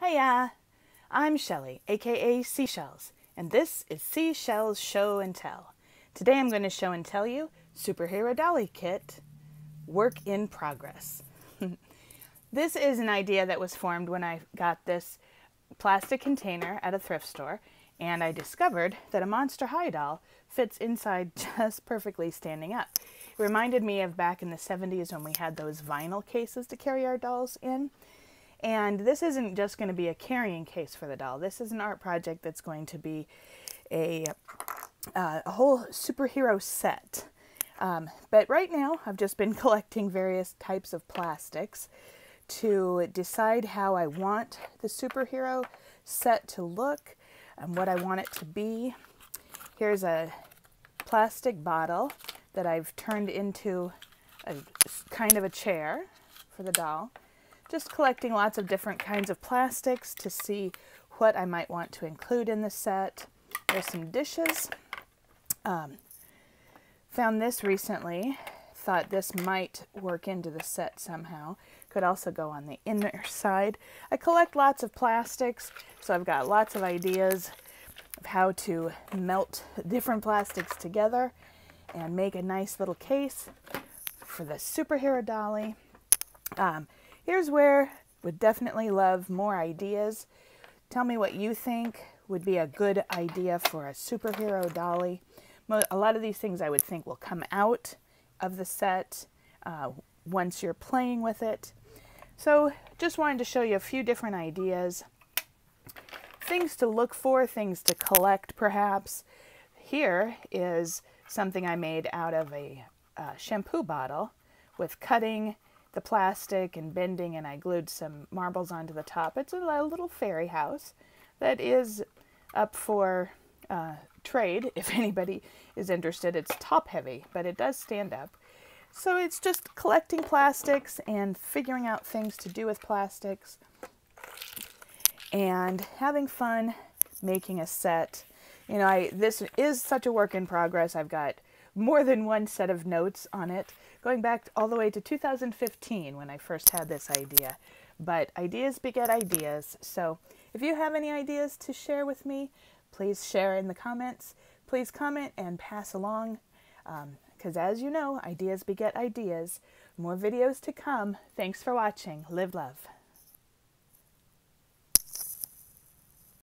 Hiya! I'm Shelly, aka Seashells, and this is Seashells Show and Tell. Today I'm going to show and tell you Superhero Dolly Kit, Work in Progress. This is an idea that was formed when I got this plastic container at a thrift store, and I discovered that a Monster High doll fits inside just perfectly standing up. It reminded me of back in the 70s when we had those vinyl cases to carry our dolls in. And this isn't just going to be a carrying case for the doll. This is an art project that's going to be a whole superhero set. But right now, I've just been collecting various types of plastics to decide how I want the superhero set to look and what I want it to be. Here's a plastic bottle that I've turned into a kind of a chair for the doll. Just collecting lots of different kinds of plastics to see what I might want to include in the set. There's some dishes. Found this recently. Thought this might work into the set somehow. Could also go on the inner side. I collect lots of plastics, so I've got lots of ideas of how to melt different plastics together and make a nice little case for the superhero dolly. Here's where would definitely love more ideas. Tell me what you think would be a good idea for a superhero dolly. A lot of these things I would think will come out of the set once you're playing with it. So just wanted to show you a few different ideas. Things to look for, things to collect perhaps. Here is something I made out of a shampoo bottle with cutting the plastic and bending, and I glued some marbles onto the top. It's a little fairy house that is up for trade if anybody is interested. It's top heavy, but it does stand up. So it's just collecting plastics and figuring out things to do with plastics and having fun making a set. You know, this is such a work in progress. I've got more than one set of notes on it, going back all the way to 2015 when I first had this idea. But ideas beget ideas. So if you have any ideas to share with me, please share in the comments. Please comment and pass along, because as you know, ideas beget ideas. More videos to come. Thanks for watching. Live love.